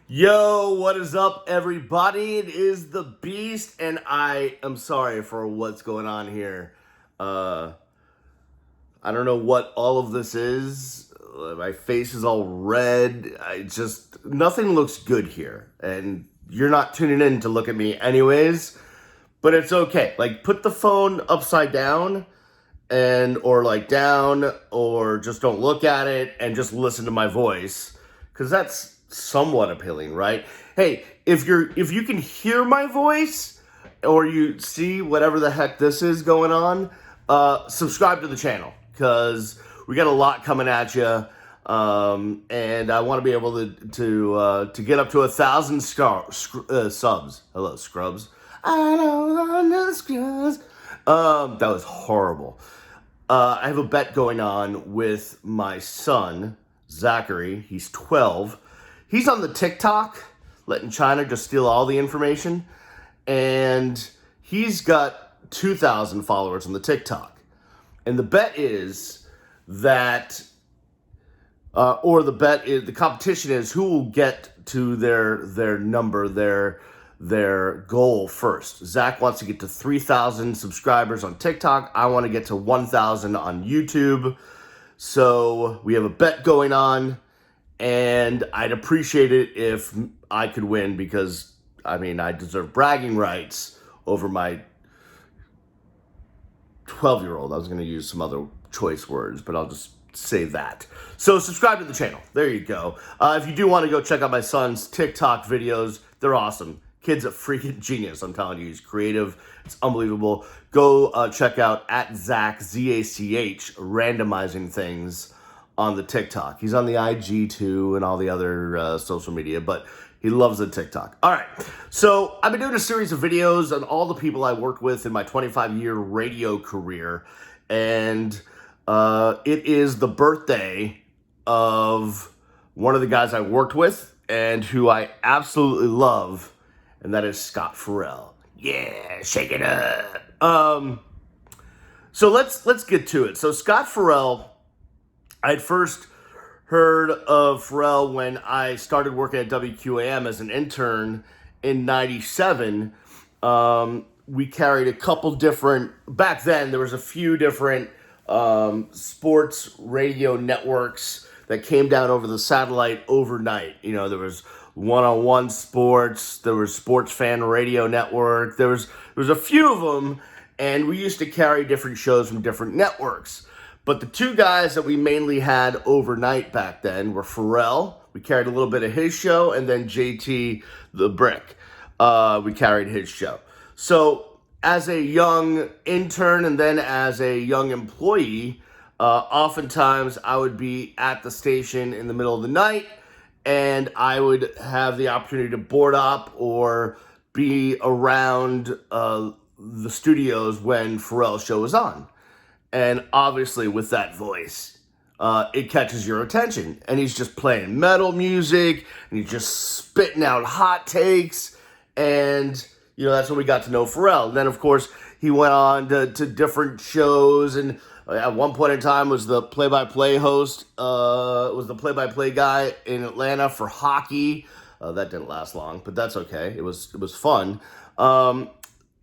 Yo, what is up, everybody? It is the Beast, and I am sorry for what's going on here. Uh, I don't know what all of this is. My face is all red. Nothing looks good here, and you're not tuning in to look at me anyways. But it's okay. Like, put the phone upside down, or like down, or just don't look at it and just listen to my voice, because that's somewhat appealing, right? Hey, if you can hear my voice or you see whatever the heck this is going on, subscribe to the channel, because we got a lot coming at you, and I want to be able to get up to 1,000 subs. Hello, scrubs. I don't want no scrubs. That was horrible. I have a bet going on with my son, Zachary. He's 12. He's on the TikTok, letting China just steal all the information. And he's got 2,000 followers on the TikTok. And the bet is that, the competition is who will get to their number, their goal first. Zach wants to get to 3,000 subscribers on TikTok. I want to get to 1,000 on YouTube. So we have a bet going on, and I'd appreciate it if I could win, because, I mean, I deserve bragging rights over my 12-year-old. I was going to use some other choice words, but I'll just say that. So subscribe to the channel. There you go. If you do want to go check out my son's TikTok videos, they're awesome. Kid's a freaking genius, I'm telling you. He's creative. It's unbelievable. Go check out at Zach, Z-A-C-H, randomizing things on the TikTok. He's on the IG too and all the other social media, but he loves the TikTok. All right, so I've been doing a series of videos on all the people I worked with in my 25-year radio career, and it is the birthday of one of the guys I worked with and who I absolutely love, and that is Scott Ferrall. Yeah, shake it up. So let's get to it. So Scott Ferrall, I'd first heard of Ferrall when I started working at WQAM as an intern in '97. We carried a couple different, back then there was a few different sports radio networks that came down over the satellite overnight. You know, there was One-on-One Sports, there was Sports Fan Radio Network, there was a few of them, and we used to carry different shows from different networks. But the two guys that we mainly had overnight back then were Ferrall. We carried a little bit of his show, and then JT the Brick. We carried his show. So as a young intern and then as a young employee, oftentimes I would be at the station in the middle of the night, and I would have the opportunity to board up or be around the studios when Ferrall's show was on. And obviously with that voice, it catches your attention. And he's just playing metal music, and he's just spitting out hot takes. And, you know, that's when we got to know Ferrall. And then, of course, he went on to different shows, and at one point in time was the play-by-play host, was the play-by-play guy in Atlanta for hockey. That didn't last long, but that's okay. It was fun.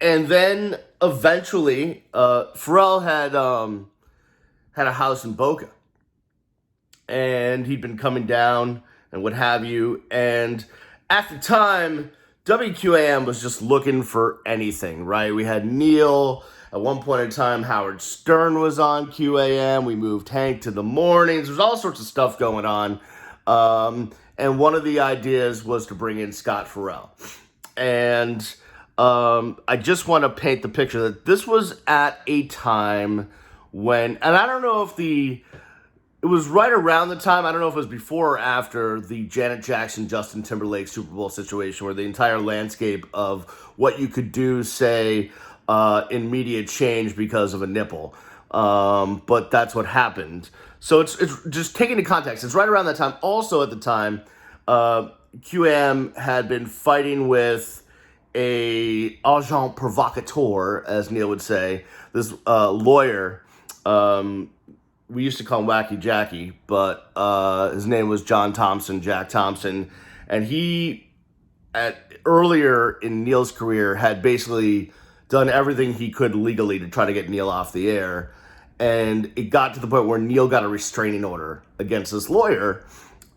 And then eventually, Ferrall had a house in Boca, and he'd been coming down and what have you. And at the time, WQAM was just looking for anything, right? We had Neil. At one point in time, Howard Stern was on QAM. We moved Hank to the mornings. There's all sorts of stuff going on. And one of the ideas was to bring in Scott Ferrall. And I just want to paint the picture that this was at a time when, and I don't know if it was right around the time, I don't know if it was before or after the Janet Jackson, Justin Timberlake Super Bowl situation, where the entire landscape of what you could do, say, in media changed because of a nipple. But that's what happened. So it's just taking into context. It's right around that time. Also at the time, QAM had been fighting with a agent provocateur, as Neil would say, this lawyer. We used to call him Wacky Jackie, but his name was John Thompson, Jack Thompson. And he, earlier in Neil's career, had basically done everything he could legally to try to get Neil off the air. And it got to the point where Neil got a restraining order against this lawyer.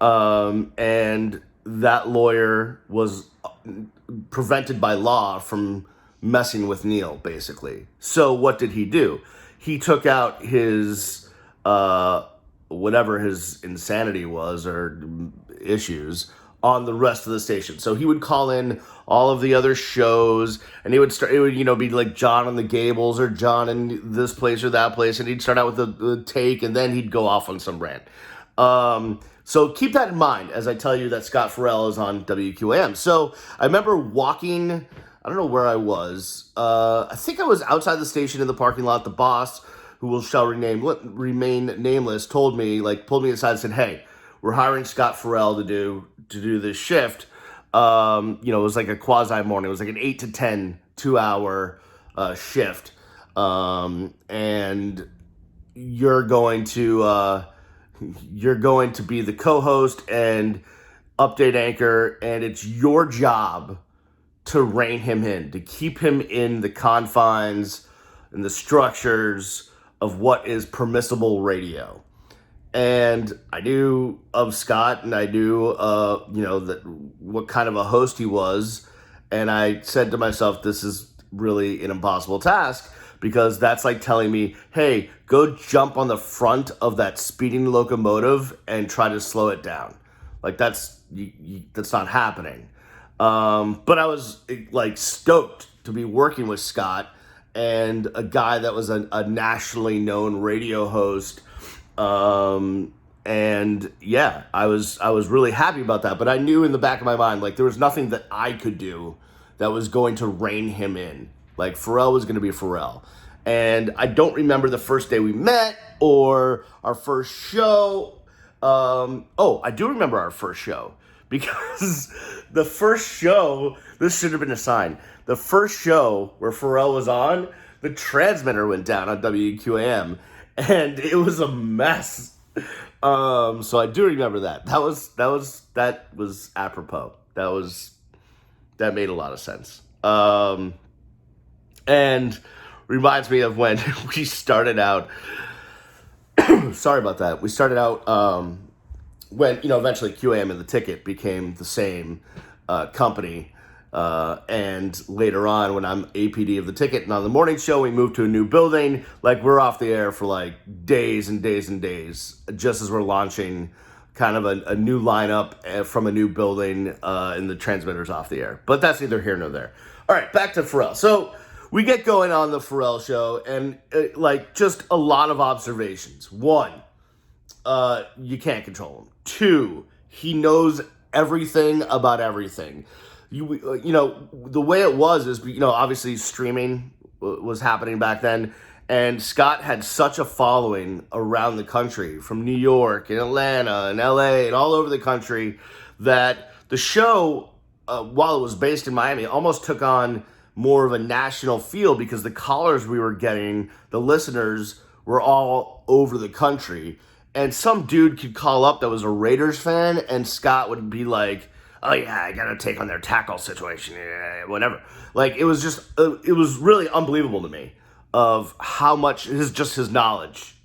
And that lawyer was prevented by law from messing with Neil, basically. So what did he do? He took out his, whatever his insanity was or issues, on the rest of the station. So he would call in all of the other shows, and he would start, it would, be like John and the Gables or John in this place or that place, and he'd start out with the take, and then he'd go off on some rant. So keep that in mind as I tell you that Scott Ferrall is on WQAM. So I remember walking, I don't know where I was. I think I was outside the station in the parking lot. The boss, who shall remain nameless, pulled me aside and said, "Hey, we're hiring Scott Ferrall to do this shift." It was like a quasi morning. It was like an 8 to 10 2-hour shift, and you're going to be the co-host and update anchor, and it's your job to rein him in, to keep him in the confines and the structures of what is permissible radio. And I knew of Scott, and I knew, that what kind of a host he was. And I said to myself, this is really an impossible task, because that's like telling me, hey, go jump on the front of that speeding locomotive and try to slow it down. Like that's not happening. But I was like stoked to be working with Scott, and a guy that was a nationally known radio host. And yeah, I was really happy about that, but I knew in the back of my mind, like, there was nothing that I could do that was going to rein him in. Like, Ferrall was going to be Ferrall. And I don't remember the first day we met or our first show. I do remember our first show, because the first show, this should have been a sign. The first show where Ferrall was on, the transmitter went down on WQAM. And it was a mess. So I do remember that. That was apropos. That made a lot of sense. And reminds me of when we started out. Sorry about that. We started out when eventually QAM and the Ticket became the same company. And later on, when I'm APD of the Ticket and on the morning show, we moved to a new building. Like, we're off the air for like days and days and days, just as we're launching kind of a new lineup from a new building, and the transmitter's off the air. But that's neither here nor there. All right, back to Ferrall. So we get going on the Ferrall show, and just a lot of observations. 1, you can't control him. 2, he knows everything about everything. The way it was is, obviously streaming was happening back then, and Scott had such a following around the country, from New York and Atlanta and LA and all over the country, that the show, while it was based in Miami, almost took on more of a national feel, because the callers we were getting, the listeners, were all over the country. And some dude could call up that was a Raiders fan, and Scott would be like, "Oh yeah, I gotta take on their tackle situation, whatever." Like, it was just, it was really unbelievable to me of how much his knowledge,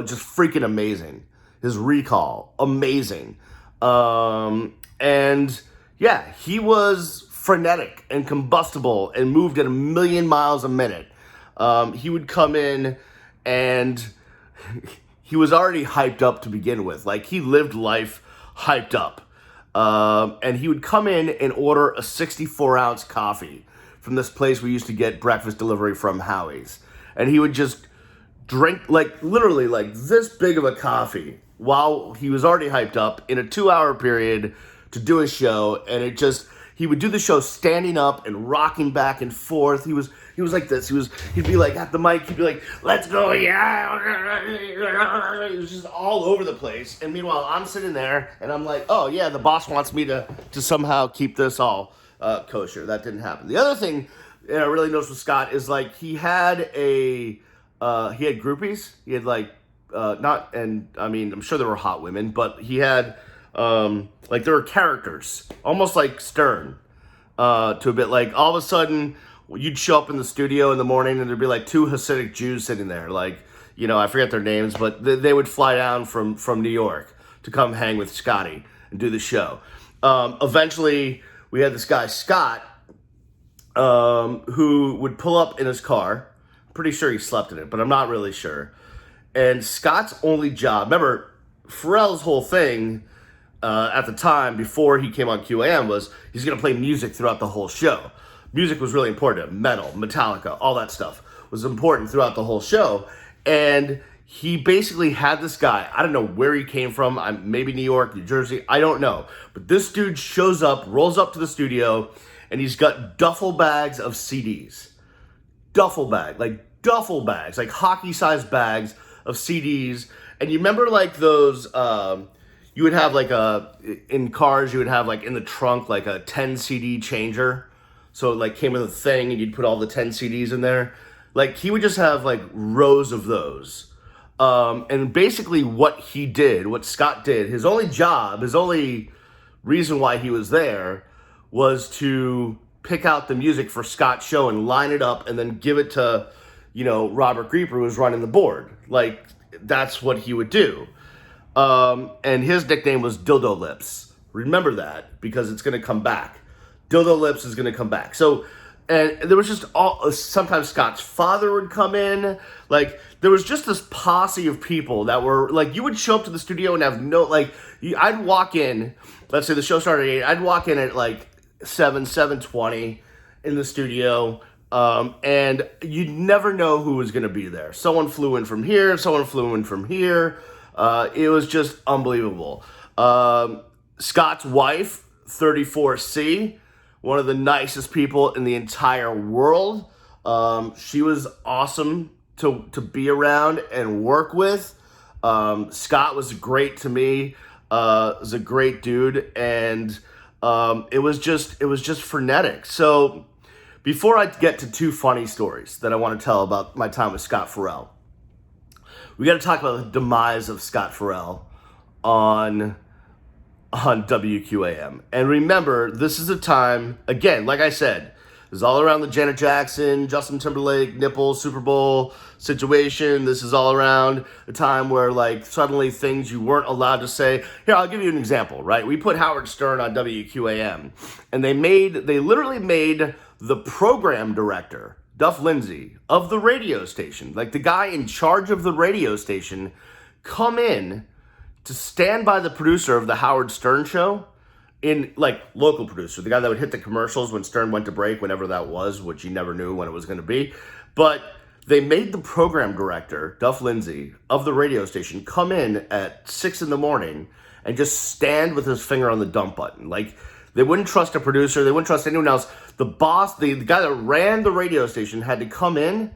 just freaking amazing. His recall, amazing. And yeah, he was frenetic and combustible and moved at 1,000,000 miles a minute. He would come in, and he was already hyped up to begin with. Like, he lived life hyped up. And he would come in and order a 64-ounce coffee from this place we used to get breakfast delivery from, Howie's. And he would just drink, literally this big of a coffee while he was already hyped up in a 2-hour period to do a show. And he would do the show standing up and rocking back and forth. He was like this. He'd be like at the mic. He'd be like, "Let's go, yeah." It was just all over the place. And meanwhile, I'm sitting there and I'm like, "Oh yeah, the boss wants me to somehow keep this all kosher." That didn't happen. The other thing I really noticed with Scott is he had groupies. He had I'm sure there were hot women, but he had Like there were characters, almost like Stern, to a bit. Like all of a sudden, you'd show up in the studio in the morning and there'd be like two Hasidic Jews sitting there. Like, you know, I forget their names, but they would fly down from New York to come hang with Scotty and do the show. Eventually, we had this guy, Scott, who would pull up in his car. I'm pretty sure he slept in it, but I'm not really sure. And Scott's only job, remember, Ferrall's whole thing at the time, before he came on QAM, was he's going to play music throughout the whole show. Music was really important. Metal, Metallica, all that stuff was important throughout the whole show. And he basically had this guy, I don't know where he came from, maybe New York, New Jersey, I don't know. But this dude shows up, rolls up to the studio, and he's got duffel bags of CDs. Duffel bags, like hockey-sized bags of CDs. And you remember like those, you would have like in cars, you would have like in the trunk, like a 10 CD changer. So it like came with a thing and you'd put all the 10 CDs in there. Like he would just have like rows of those. And basically what Scott did, his only job, his only reason why he was there was to pick out the music for Scott's show and line it up and then give it to, you know, Robert Grieper, who was running the board. Like, that's what he would do. And his nickname was Dildo Lips. Remember that, because it's going to come back. Dildo Lips is going to come back. So, and there was just sometimes Scott's father would come in. Like, there was just this posse of people that were, like, you would show up to the studio and have no, like, I'd walk in, let's say the show started at 8, I'd walk in at, like, 7:20 in the studio, and you'd never know who was going to be there. Someone flew in from here, someone flew in from here. It was just unbelievable. Scott's wife, 34C, one of the nicest people in the entire world. She was awesome to be around and work with. Scott was great to me. Was a great dude, and it was just frenetic. So before I get to two funny stories that I want to tell about my time with Scott Ferrall, we got to talk about the demise of Scott Ferrall on WQAM. And remember, this is a time, again, like I said, this is all around the Janet Jackson, Justin Timberlake, nipple, Super Bowl situation. This is all around a time where, like, suddenly things you weren't allowed to say. Here, I'll give you an example, right? We put Howard Stern on WQAM, and they literally made the program director, Duff Lindsay, of the radio station, like the guy in charge of the radio station, come in to stand by the producer of the Howard Stern show, in like local producer, the guy that would hit the commercials when Stern went to break, whenever that was, which you never knew when it was going to be. But they made the program director, Duff Lindsay, of the radio station, come in at 6 a.m. and just stand with his finger on the dump button. Like, they wouldn't trust a producer. They wouldn't trust anyone else. The boss, the guy that ran the radio station, had to come in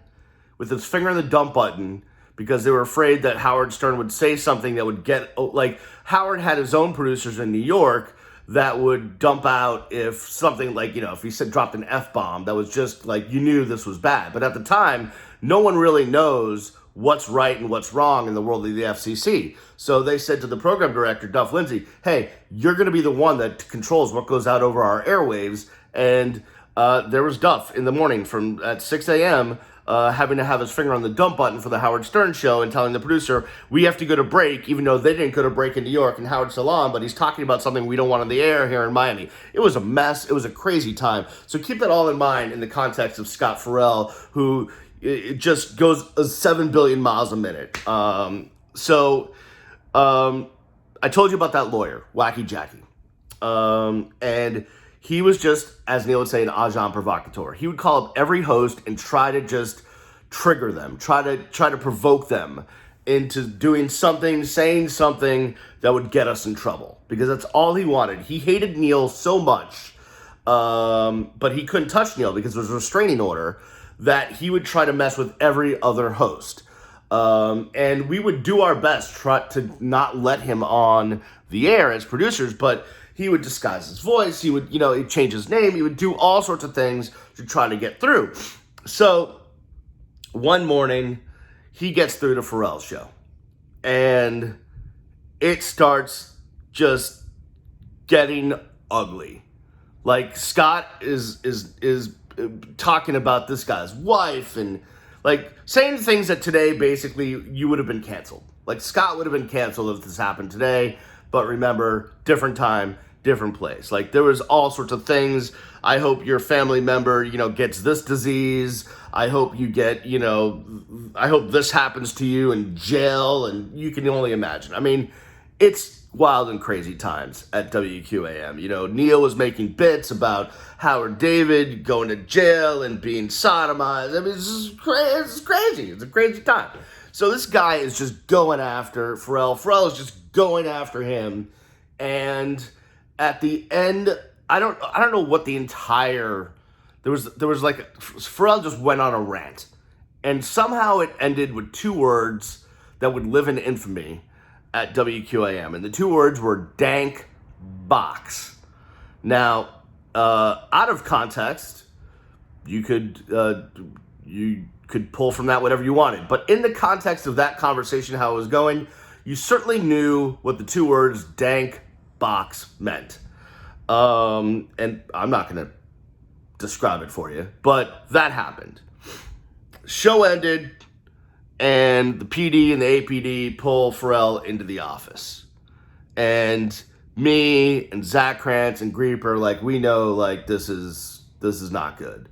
with his finger on the dump button because they were afraid that Howard Stern would say something that would get, like, Howard had his own producers in New York that would dump out if something, like, you know, if he said dropped an F-bomb, that was just, like, you knew this was bad. But at the time, no one really knows what's right and what's wrong in the world of the FCC. So they said to the program director, Duff Lindsay, hey, you're going to be the one that controls what goes out over our airwaves. And there was Duff in the morning at 6 a.m., having to have his finger on the dump button for the Howard Stern show and telling the producer, we have to go to break, even though they didn't go to break in New York and Howard's still on, but he's talking about something we don't want on the air here in Miami. It was a mess. It was a crazy time. So keep that all in mind in the context of Scott Ferrall, who it just goes 7 billion miles a minute. I told you about that lawyer, Wacky Jackie. And he was just, as Neil would say, an agent provocateur. He would call up every host and try to just trigger them, try to provoke them into doing something, saying something that would get us in trouble, because that's all he wanted. He hated Neil so much, but he couldn't touch Neil because there was a restraining order, that he would try to mess with every other host. And we would do our best try to not let him on the air as producers, but he would disguise his voice. He would, he'd change his name. He would do all sorts of things to try to get through. So one morning, he gets through to Ferrall's show, and it starts just getting ugly. Like, Scott is talking about this guy's wife and like saying things that today basically you would have been canceled. Like, Scott would have been canceled if this happened today, but remember, different time, different place. Like, there was all sorts of things. I hope your family member, gets this disease. I hope you get, I hope this happens to you in jail, and you can only imagine. I mean, it's wild and crazy times at WQAM. Neil was making bits about Howard David going to jail and being sodomized. I mean, it's crazy. It's a crazy time. So this guy is just going after Ferrall. Ferrall is just going after him. And at the end, I don't know what the entire, there was like, Ferrall just went on a rant. And somehow it ended with two words that would live in infamy at WQAM. And the two words were dank box. Now, out of context, you could pull from that whatever you wanted. But in the context of that conversation, how it was going, you certainly knew what the two words dank box meant. And I'm not going to describe it for you, but that happened. Show ended, and the PD and the APD pull Ferrall into the office. And me and Zach Krantz and Grieper, like, we know, like, this is not good.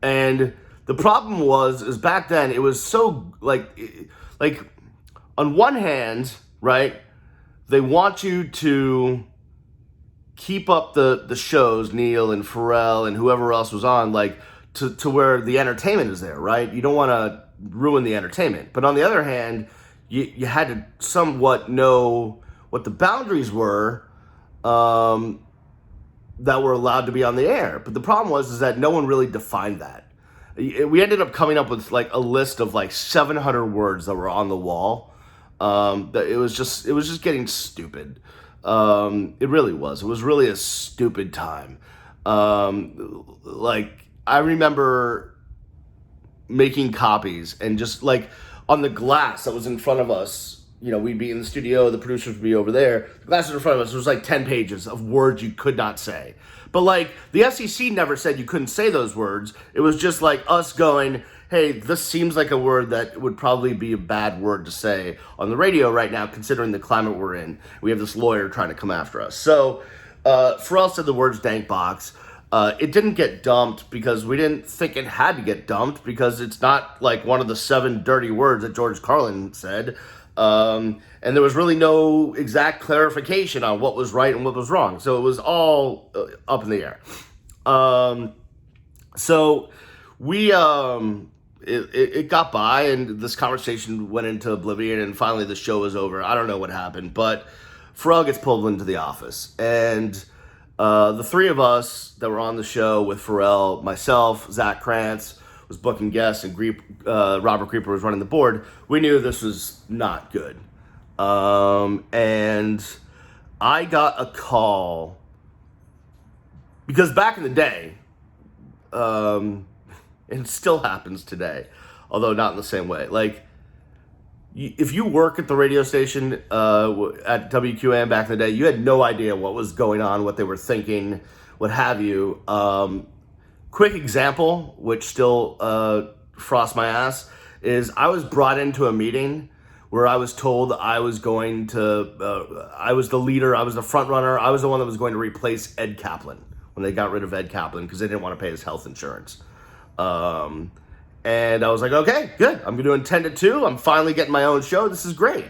And the problem is back then it was so, like on one hand, right, they want you to keep up the shows, Neil and Ferrall and whoever else was on, like, to where the entertainment is there, right? You don't want to ruin the entertainment. But on the other hand, you had to somewhat know what the boundaries were that were allowed to be on the air. But the problem is that no one really defined that. We ended up coming up with like a list of like 700 words that were on the wall. That it was just getting stupid. It really was. It was really a stupid time. Like, I remember making copies and just like on the glass that was in front of us, we'd be in the studio, the producers would be over there. The glass in front of us, there was like 10 pages of words you could not say. But like, the FCC never said you couldn't say those words. It was just like us going, hey, this seems like a word that would probably be a bad word to say on the radio right now, considering the climate we're in. We have this lawyer trying to come after us. So Ferrall said the words dank box. It didn't get dumped because we didn't think it had to get dumped because it's not like one of the 7 dirty words that George Carlin said. And there was really no exact clarification on what was right and what was wrong. So it was all up in the air. So we, it got by and this conversation went into oblivion and finally the show was over. I don't know what happened, but Ferrall gets pulled into the office and the three of us that were on the show with Ferrall, myself, Zach Krantz was booking guests, and Robert Grieper was running the board, we knew this was not good. And I got a call, because back in the day, and it still happens today, although not in the same way, like, if you work at the radio station at WQAM back in the day, you had no idea what was going on, what they were thinking, what have you. Quick example, which still frosts my ass, is I was brought into a meeting where I was told I was going to, I was the leader, I was the front runner, I was the one that was going to replace Ed Kaplan when they got rid of Ed Kaplan because they didn't want to pay his health insurance. And I was like, okay, good. I'm going to attend it too. I'm finally getting my own show. This is great.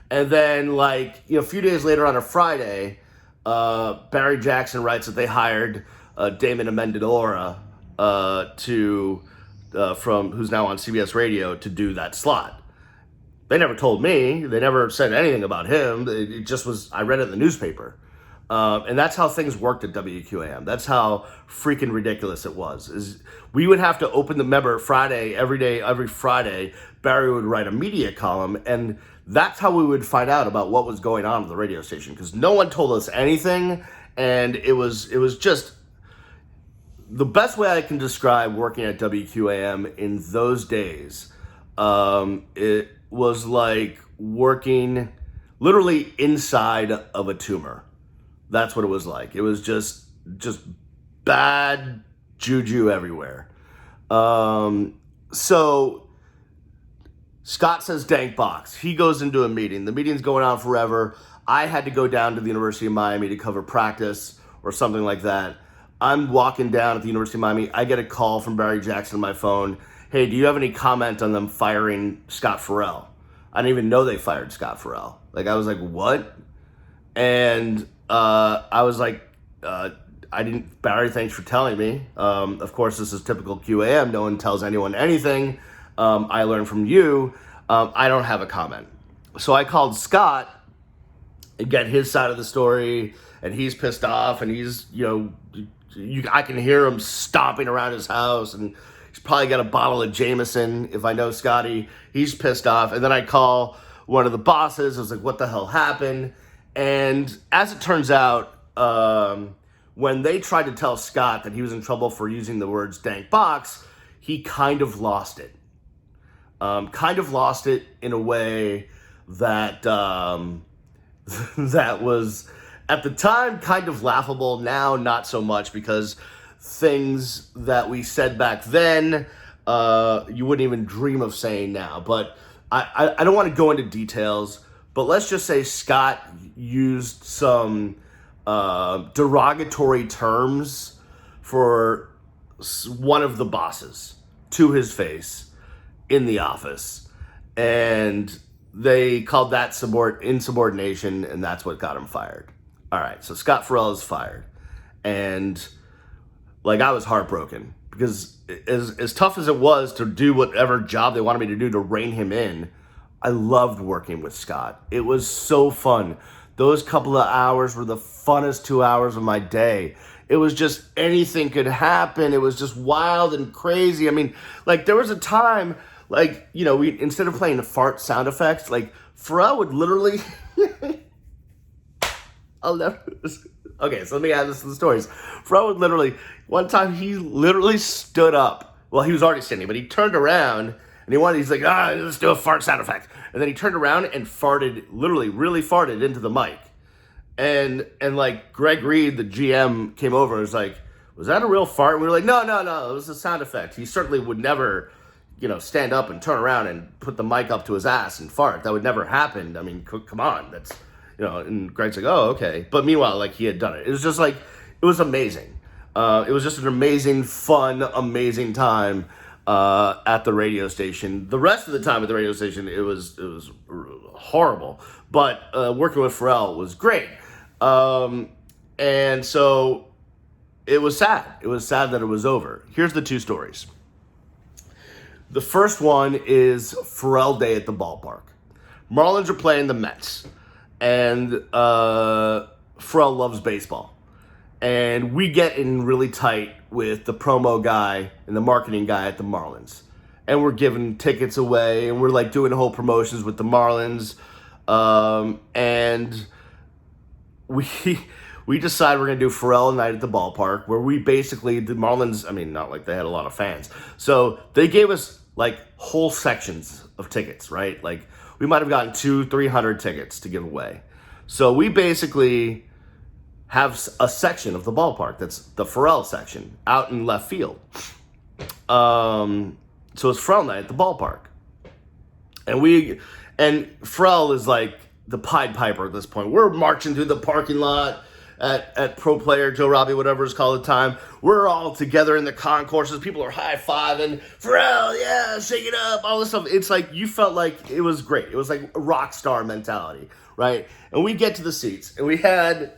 And then, like, a few days later on a Friday, Barry Jackson writes that they hired Damon Amendola from who's now on CBS Radio to do that slot. They never told me. They never said anything about him. It just was, I read it in the newspaper. And that's how things worked at WQAM. That's how freaking ridiculous it was. Is we would have to open the member Friday, every Friday, Barry would write a media column, and that's how we would find out about what was going on at the radio station, because no one told us anything, and it was just the best way I can describe working at WQAM in those days. It was like working literally inside of a tumor. That's what it was like. It was just bad juju everywhere. So Scott says dank box. He goes into a meeting. The meeting's going on forever. I had to go down to the University of Miami to cover practice or something like that. I'm walking down at the University of Miami. I get a call from Barry Jackson on my phone. Hey, do you have any comment on them firing Scott Ferrall? I didn't even know they fired Scott Ferrall. Like, I was like, what? And I was like, Barry, thanks for telling me. Of course, this is typical QAM. No one tells anyone anything. I learned from you. I don't have a comment. So I called Scott and get his side of the story, and he's pissed off, and he's, I can hear him stomping around his house, and he's probably got a bottle of Jameson. If I know Scotty, he's pissed off. And then I call one of the bosses. I was like, what the hell happened? And as it turns out, when they tried to tell Scott that he was in trouble for using the words dank box, he kind of lost it. In a way that that was, at the time, kind of laughable. Now, not so much, because things that we said back then, you wouldn't even dream of saying now. But I don't want to go into details, but let's just say Scott used some derogatory terms for one of the bosses to his face in the office, and they called that insubordination, and that's what got him fired. All right, so Scott Ferrall is fired, and I was heartbroken, because as tough as it was to do whatever job they wanted me to do to rein him in, I loved working with Scott. It was so fun. Those couple of hours were the funnest 2 hours of my day. It was just, anything could happen. It was just wild and crazy. I mean, there was a time, we, instead of playing the fart sound effects, Ferrall would literally, okay, so let me add this to the stories. Ferrall would literally, one time he literally stood up. Well, he was already standing, but he turned around and he's like, let's do a fart sound effect. And then he turned around and farted, literally really farted into the mic. And Greg Reed, the GM, came over and was like, was that a real fart? And we were like, no, it was a sound effect. He certainly would never, stand up and turn around and put the mic up to his ass and fart. That would never happen. I mean, come on. That's, and Greg's like, oh, okay. But meanwhile, he had done it. It was just it was amazing. It was just an amazing, fun, amazing time at the radio station. The rest of the time at the radio station, it was horrible. But working with Ferrall was great. And so it was sad. It was sad that it was over. Here's the two stories. The first one is Ferrall Day at the ballpark. Marlins are playing the Mets, and Ferrall loves baseball. And we get in really tight with the promo guy and the marketing guy at the Marlins. And we're giving tickets away, and we're doing whole promotions with the Marlins. And we decide we're going to do Ferrall Night at the ballpark, where we basically, the Marlins, I mean, not like they had a lot of fans. So they gave us whole sections of tickets, right? We might have gotten 200-300 tickets to give away. So we basically have a section of the ballpark that's the Ferrall section out in left field. So it's Ferrall Night at the ballpark. And Ferrall is the Pied Piper at this point. We're marching through the parking lot at Pro Player, Joe Robbie, whatever it's called at the time. We're all together in the concourses. People are high-fiving. Ferrall, yeah, shake it up, all this stuff. It's you felt like it was great. It was a rock star mentality, right? And we get to the seats, and we had,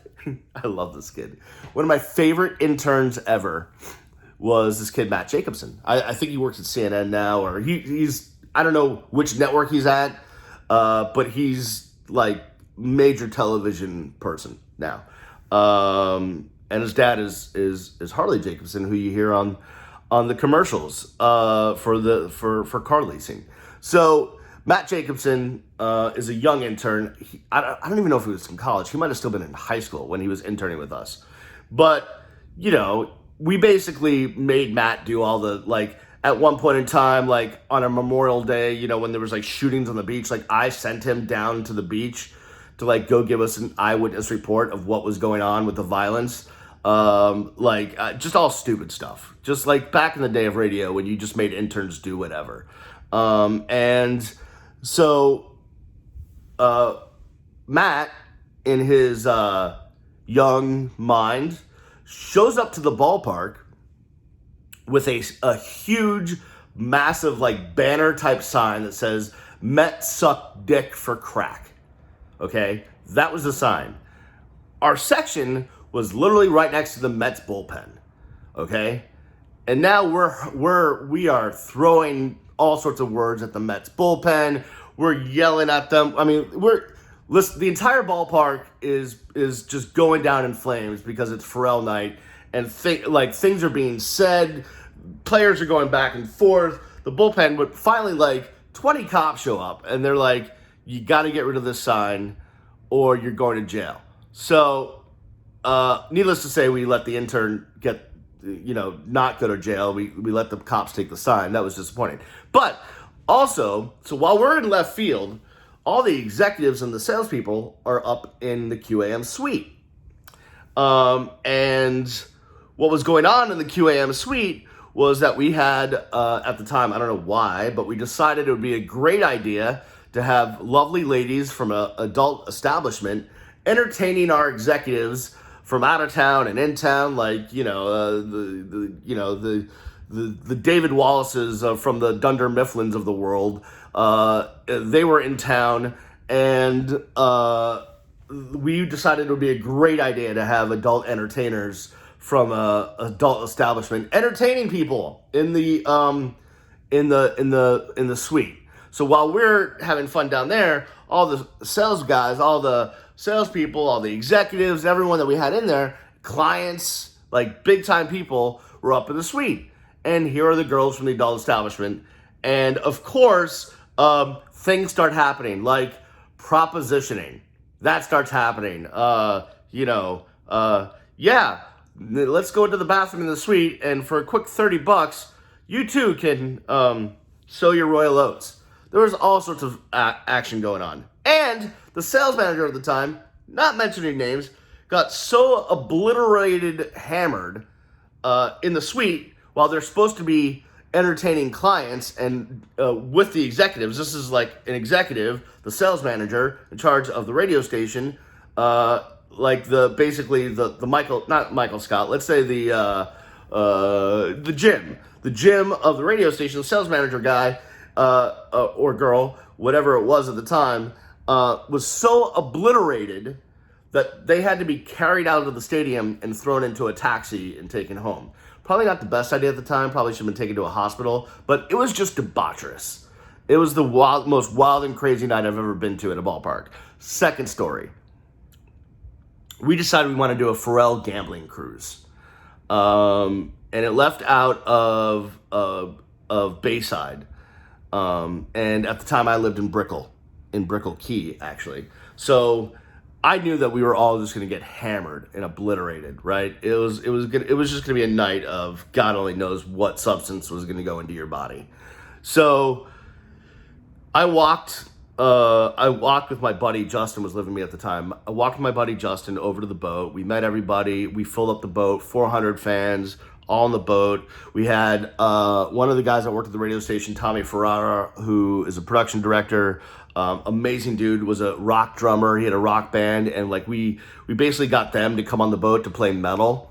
I love this kid. One of my favorite interns ever was this kid, Matt Jacobson. I think he works at CNN now, or he's, I don't know which network he's at, but he's major television person now. And his dad is Harley Jacobson, who you hear on the commercials for car leasing. So Matt Jacobson is a young intern. I don't even know if he was in college. He might have still been in high school when he was interning with us. But we basically made Matt do all the at one point in time, on a Memorial Day, when there was shootings on the beach, I sent him down to the beach to like go give us an eyewitness report of what was going on with the violence. Just all stupid stuff. Just like back in the day of radio when you just made interns do whatever. And so Matt, in his young mind, shows up to the ballpark with a huge, massive, like, banner type sign that says, "Mets suck dick for crack." Okay? That was the sign. Our section was literally right next to the Mets bullpen. Okay? And now we are throwing all sorts of words at the Mets bullpen. We're yelling at them. I mean, the entire ballpark is just going down in flames because it's Ferrall night, and things are being said. Players are going back and forth. The bullpen, but finally, like 20 cops show up, and they're like, "You got to get rid of this sign, or you're going to jail." So, needless to say, we let the intern not go to jail. We let the cops take the sign. That was disappointing. But also, so while we're in left field, all the executives and the salespeople are up in the QAM suite. And what was going on in the QAM suite was that we had, at the time, I don't know why, but we decided it would be a great idea to have lovely ladies from an adult establishment entertaining our executives from out of town and in town, like, the David Wallaces from the Dunder Mifflins of the world. They were in town, and we decided it would be a great idea to have adult entertainers from a adult establishment entertaining people in the suite. So while we're having fun down there, all the sales guys, all the salespeople, all the executives, everyone that we had in there, clients, like big time people, were up in the suite. And here are the girls from the adult establishment. And of course, things start happening, like propositioning. That starts happening. Let's go into the bathroom in the suite, and for a quick $30, you too can sow your royal oats. There was all sorts of action going on. And the sales manager at the time, not mentioning names, got so obliterated, hammered in the suite while they're supposed to be entertaining clients and with the executives. This is like an executive, the sales manager in charge of the radio station, not Michael Scott, let's say the gym of the radio station, the sales manager guy or girl, whatever it was at the time, was so obliterated that they had to be carried out of the stadium and thrown into a taxi and taken home. Probably not the best idea at the time. Probably should have been taken to a hospital. But it was just debaucherous. It was the most wild and crazy night I've ever been to at a ballpark. Second story. We decided we want to do a Ferrall gambling cruise. And it left out of Bayside. And at the time I lived in Brickell Key, actually. So I knew that we were all just going to get hammered and obliterated, right? It was just going to be a night of God only knows what substance was going to go into your body. So I walked with my buddy Justin, was living with me at the time. I walked with my buddy Justin over to the boat. We met everybody. We filled up the boat, 400 fans, all on the boat. We had one of the guys that worked at the radio station, Tommy Ferrara, who is a production director. Amazing dude, was a rock drummer. He had a rock band, and like we basically got them to come on the boat to play metal,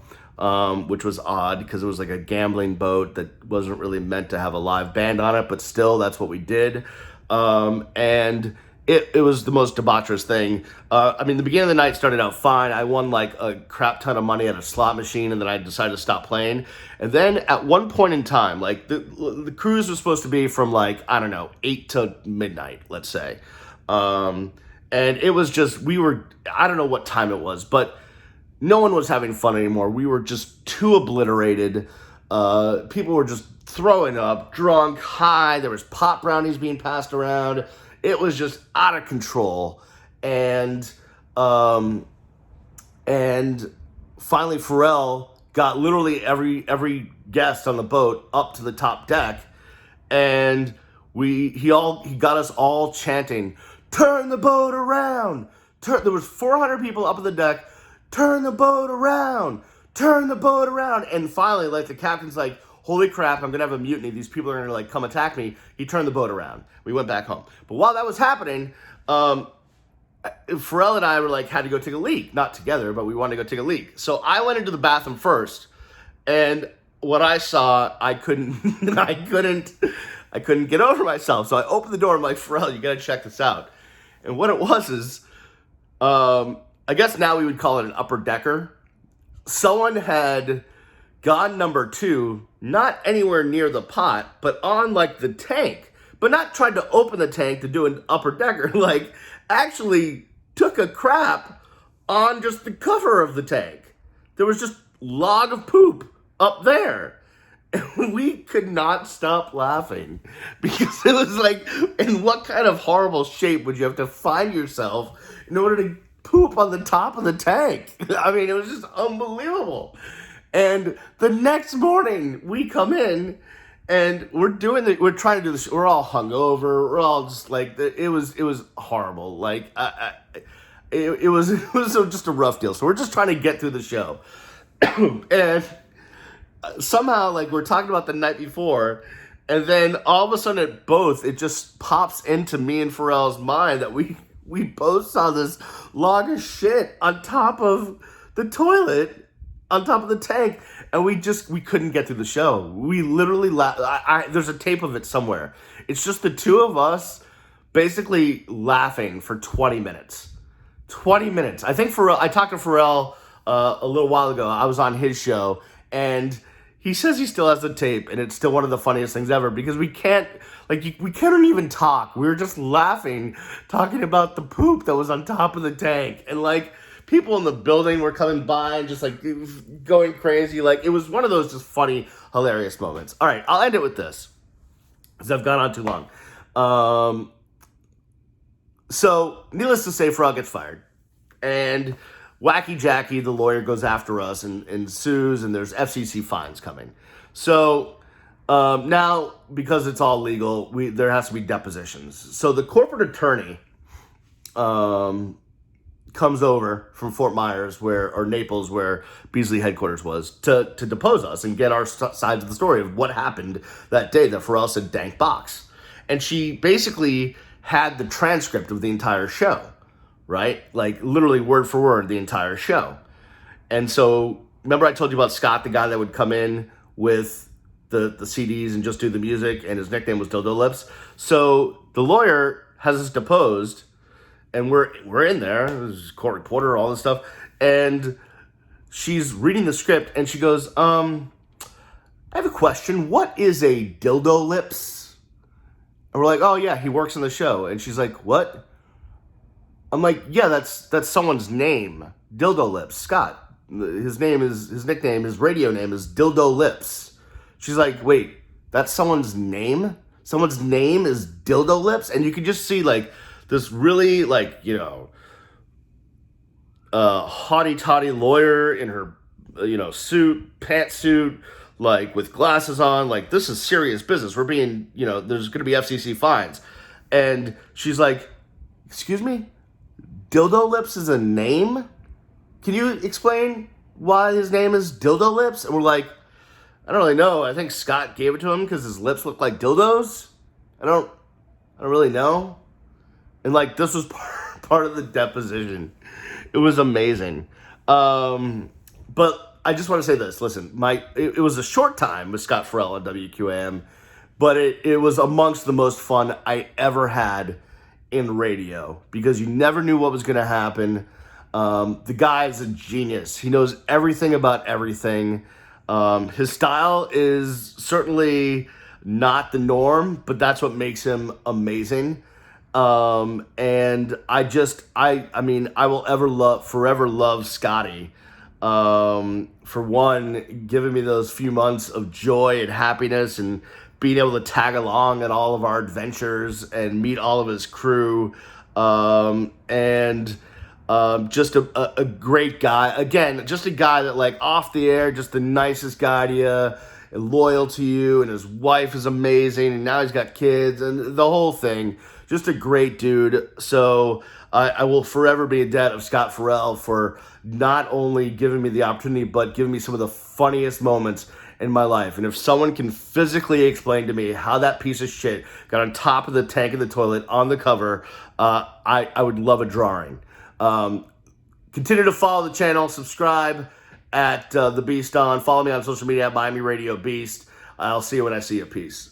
which was odd because it was like a gambling boat that wasn't really meant to have a live band on it, but still that's what we did. And it was the most debaucherous thing. The beginning of the night started out fine. I won like a crap ton of money at a slot machine, and then I decided to stop playing. And then at one point in time, like the cruise was supposed to be from 8 to midnight, let's say. And it was just, I don't know what time it was, but no one was having fun anymore. We were just too obliterated. People were just throwing up, drunk, high. There was pop brownies being passed around. It was just out of control. And finally Ferrall got literally every guest on the boat up to the top deck, and he got us all chanting, "Turn the boat around! There was 400 people up on the deck. Turn the boat around. Turn the boat around. And finally, like, the captain's like, holy crap, I'm going to have a mutiny. These people are going to, like, come attack me. He turned the boat around. We went back home. But while that was happening, Ferrall and I were like, had to go take a leak. Not together, but we wanted to go take a leak. So I went into the bathroom first, and what I saw, I couldn't get over myself. So I opened the door. I'm like, Ferrall, you got to check this out. And what it was is, I guess now we would call it an upper decker. Someone had gone number 2, not anywhere near the pot, but on like the tank, but not tried to open the tank to do an upper decker, like actually took a crap on just the cover of the tank. There was just log of poop up there. And we could not stop laughing because it was like, in what kind of horrible shape would you have to find yourself in order to poop on the top of the tank? I mean, it was just unbelievable. And the next morning we come in and we're trying to do this. We're all hungover. We're all just like, it was horrible. Like, it was just a rough deal. So we're just trying to get through the show. And somehow, like, we're talking about the night before, and then all of a sudden it just pops into me and Ferrall's mind that we both saw this log of shit on top of the toilet, on top of the tank, and we couldn't get through the show. We literally there's a tape of it somewhere. It's just the two of us basically laughing for 20 minutes. 20 minutes. I think I talked to Ferrall a little while ago. I was on his show, and he says he still has the tape, and it's still one of the funniest things ever because we couldn't even talk. We were just laughing, talking about the poop that was on top of the tank. And, like, people in the building were coming by and just, like, going crazy. Like, it was one of those just funny, hilarious moments. All right, I'll end it with this because I've gone on too long. So, needless to say, Ferrall gets fired. And Wacky Jackie, the lawyer, goes after us and sues, and there's FCC fines coming. So now, because it's all legal, there has to be depositions. So the corporate attorney comes over from Fort Myers, or Naples, where Beasley headquarters was, to depose us and get our sides of the story of what happened that day that Ferrall said dank box. And she basically had the transcript of the entire show. Right? Like, literally word for word, the entire show. And so, remember I told you about Scott, the guy that would come in with the CDs and just do the music, and his nickname was Dildo Lips. So, the lawyer has us deposed, and we're in there, there's court reporter, all this stuff, and she's reading the script, and she goes, I have a question. What is a Dildo Lips? And we're like, oh yeah, he works on the show. And she's like, what? I'm like, yeah, that's someone's name. Dildo Lips, Scott. His nickname, his radio name is Dildo Lips. She's like, wait, that's someone's name? Someone's name is Dildo Lips? And you can just see, like, this really, like, haughty-toddy lawyer in her, pantsuit, like, with glasses on. Like, this is serious business. We're being, there's going to be FCC fines. And she's like, excuse me? Dildo Lips is a name? Can you explain why his name is Dildo Lips? And we're like, I don't really know. I think Scott gave it to him because his lips look like dildos. I don't really know. And, like, this was part of the deposition. It was amazing. But I just want to say this. Listen, it was a short time with Scott Ferrall on WQAM, but it was amongst the most fun I ever had in radio because you never knew what was going to happen. The guy is a genius. He knows everything about everything. His style is certainly not the norm, but that's what makes him amazing. And I will forever love Scotty. For one, giving me those few months of joy and happiness and being able to tag along at all of our adventures and meet all of his crew. Just a great guy. Again, just a guy that, like, off the air, just the nicest guy to you and loyal to you, and his wife is amazing, and now he's got kids, and the whole thing. just a great dude. So I will forever be in debt of Scott Ferrall for not only giving me the opportunity, but giving me some of the funniest moments in my life. And if someone can physically explain to me how that piece of shit got on top of the tank of the toilet on the cover, I would love a drawing. Continue to follow the channel, subscribe at The Beast On. Follow me on social media at Miami Radio Beast. I'll see you when I see you. Peace.